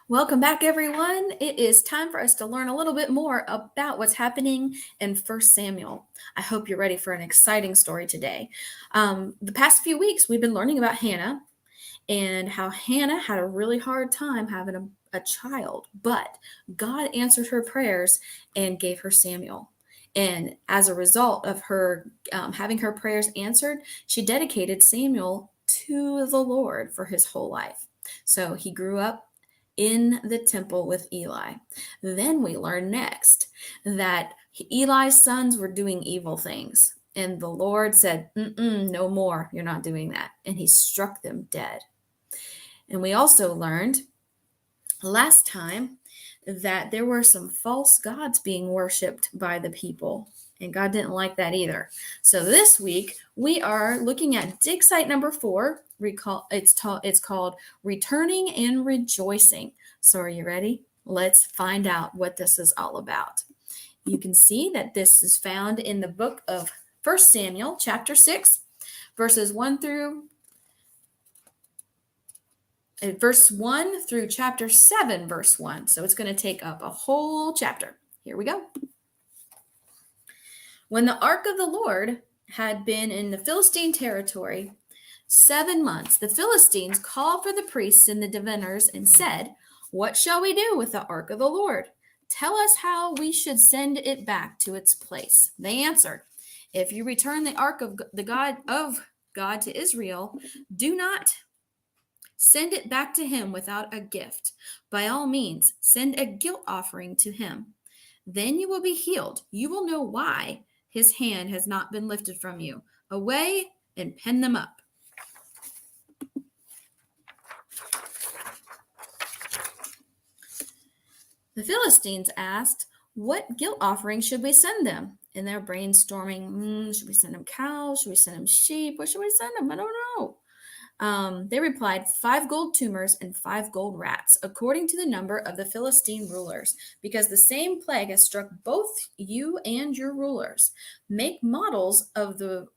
Welcome back, everyone. It is time for us to learn a little bit more about what's happening in First Samuel. I hope you're ready for an exciting story today. The past few weeks, we've been learning about Hannah and how Hannah had a really hard time having a child, but God answered her prayers and gave her Samuel. And as a result of her having her prayers answered, she dedicated Samuel to the Lord for his whole life. So he grew up in the temple with Eli. Then we learn next that Eli's sons were doing evil things. And the Lord said, no more, you're not doing that. And he struck them dead. And we also learned last time that there were some false gods being worshiped by the people. And God didn't like that either. So this week we are looking at dig site number 4. Recall it's called Returning and Rejoicing. So are you ready? Let's find out what this is all about. You can see that this is found in the book of 1 Samuel chapter 6, verses 1 through verse 1 through chapter 7, verse 1. So it's going to take up a whole chapter. Here we go. When the ark of the Lord had been in the Philistine territory 7 months, the Philistines called for the priests and the diviners and said, "What shall we do with the ark of the Lord? Tell us how we should send it back to its place." They answered, "If you return the ark of God to Israel, do not send it back to him without a gift. By all means, send a guilt offering to him. Then you will be healed. You will know why his hand has not been lifted from you. Away and pen them up." The Philistines asked, "What guilt offering should we send them?" And they're brainstorming, should we send them cows? Should we send them sheep? What should we send them? I don't know. They replied, 5 gold tumors and 5 gold rats, according to the number of the Philistine rulers, because the same plague has struck both you and your rulers. Make models of the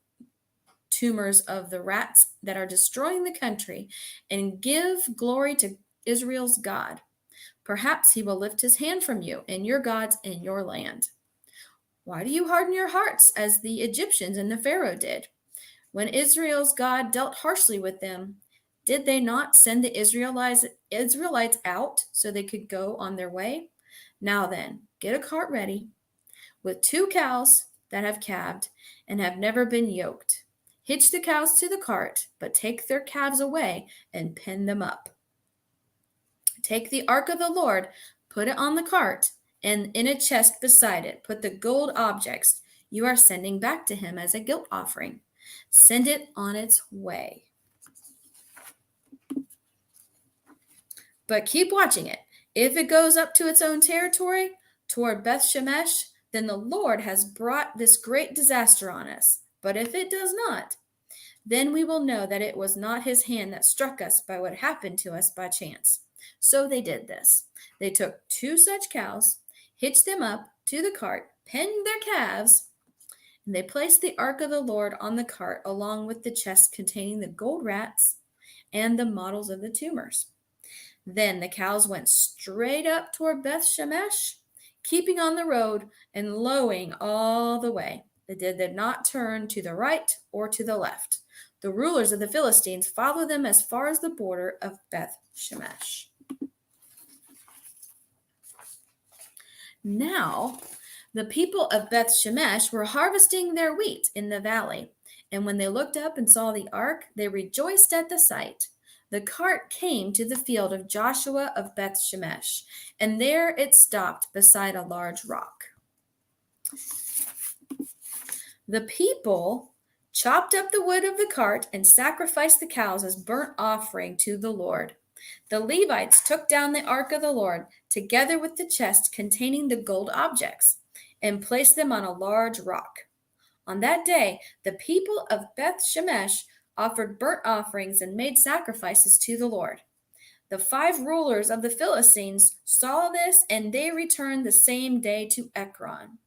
tumors of the rats that are destroying the country, and give glory to Israel's God. Perhaps he will lift his hand from you and your gods in your land. Why do you harden your hearts as the Egyptians and the Pharaoh did? When Israel's God dealt harshly with them, did they not send the Israelites out so they could go on their way? Now then, get a cart ready with 2 cows that have calved and have never been yoked. Hitch the cows to the cart, but take their calves away and pen them up. Take the ark of the Lord, put it on the cart, and in a chest beside it, put the gold objects you are sending back to him as a guilt offering. Send it on its way. But keep watching it. If it goes up to its own territory, toward Beth Shemesh, then the Lord has brought this great disaster on us. But if it does not, then we will know that it was not his hand that struck us by what happened to us by chance. So they did this. They took 2 such cows, hitched them up to the cart, penned their calves, and they placed the ark of the Lord on the cart along with the chest containing the gold rats and the models of the tumors. Then the cows went straight up toward Beth Shemesh, keeping on the road and lowing all the way. They did not turn to the right or to the left. The rulers of the Philistines followed them as far as the border of Beth Shemesh. Now, the people of Beth Shemesh were harvesting their wheat in the valley, and when they looked up and saw the ark, they rejoiced at the sight. The cart came to the field of Joshua of Beth Shemesh, and there it stopped beside a large rock. The people chopped up the wood of the cart and sacrificed the cows as burnt offering to the Lord. The Levites took down the ark of the Lord, together with the chest containing the gold objects, and placed them on a large rock. On that day, the people of Beth Shemesh offered burnt offerings and made sacrifices to the Lord. The 5 rulers of the Philistines saw this, and they returned the same day to Ekron.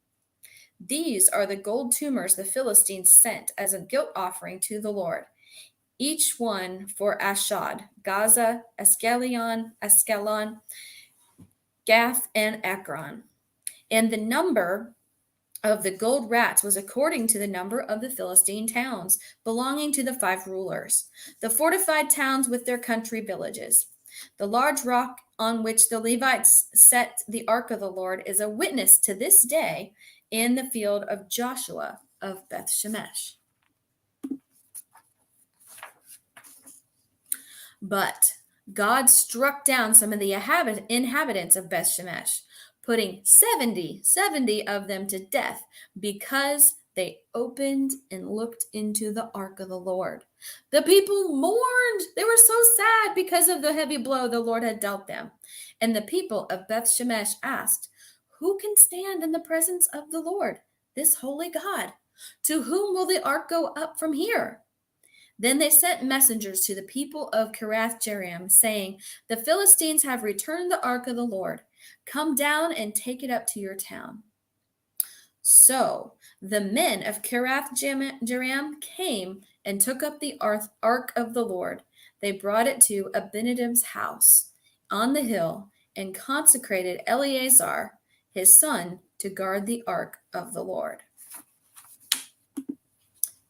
These are the gold tumors the Philistines sent as a guilt offering to the Lord. each one for Ashdod, Gaza, Askelon, Gath, and Ekron. And the number of the gold rats was according to the number of the Philistine towns belonging to the 5 rulers, the fortified towns with their country villages. The large rock on which the Levites set the ark of the Lord is a witness to this day in the field of Joshua of Beth Shemesh. But God struck down some of the inhabitants of Beth Shemesh, putting 70 of them to death because they opened and looked into the ark of the Lord. The people mourned. They were so sad because of the heavy blow the Lord had dealt them. And the people of Beth Shemesh asked, "Who can stand in the presence of the Lord, this holy God? To whom will the ark go up from here?" Then they sent messengers to the people of Kiriath Jearim, saying, "The Philistines have returned the ark of the Lord. Come down and take it up to your town." So the men of Kiriath Jearim came and took up the ark of the Lord. They brought it to Abinadab's house on the hill and consecrated Eleazar, his son, to guard the ark of the Lord.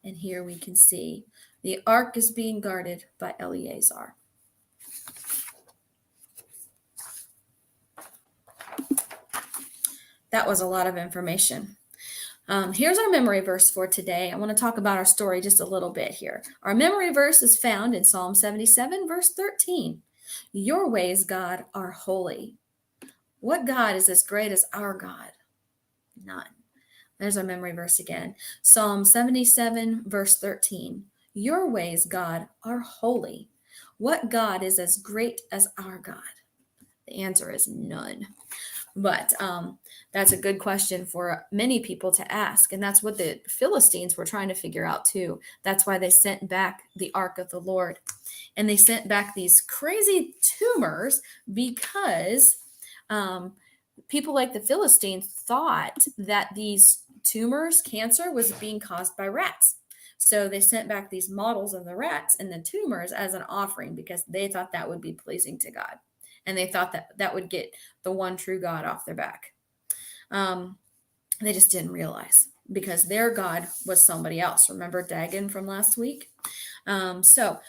And here we can see the ark is being guarded by Eleazar. That was a lot of information. Here's our memory verse for today. I want to talk about our story just a little bit here. Our memory verse is found in Psalm 77, verse 13. Your ways, God, are holy. What God is as great as our God? None. There's our memory verse again. Psalm 77, verse 13. Your ways, God, are holy. What God is as great as our God? The answer is none. But that's a good question for many people to ask. And that's what the Philistines were trying to figure out too. That's why they sent back the ark of the Lord. And they sent back these crazy tumors because people like the Philistines thought that these tumors, cancer, was being caused by rats. So they sent back these models of the rats and the tumors as an offering because they thought that would be pleasing to God. And they thought that that would get the one true God off their back. They just didn't realize because their God was somebody else. Remember Dagon from last week? So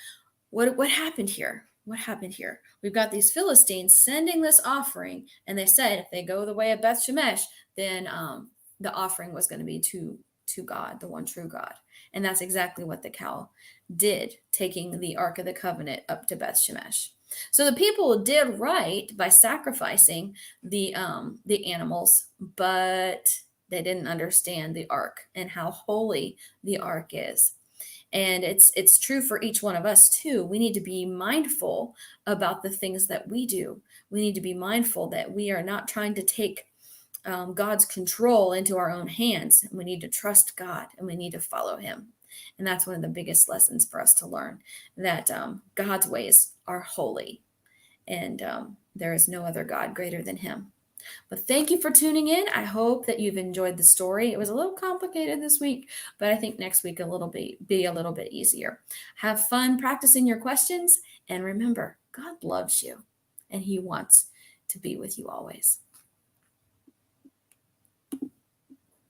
what happened here? What happened here? We've got these Philistines sending this offering, and they said if they go the way of Beth Shemesh, then the offering was going to be to God, the one true God. And that's exactly what the cow did, taking the Ark of the Covenant up to Beth Shemesh. So the people did right by sacrificing the animals, but they didn't understand the ark and how holy the ark is. And it's true for each one of us too. We need to be mindful about the things that we do. We need to be mindful that we are not trying to take God's control into our own hands. We need to trust God and we need to follow him. And that's one of the biggest lessons for us to learn, that God's ways are holy and there is no other God greater than him. But thank you for tuning in. I hope that you've enjoyed the story. It was a little complicated this week, but I think next week be a little bit easier. Have fun practicing your questions, and remember, God loves you and he wants to be with you always.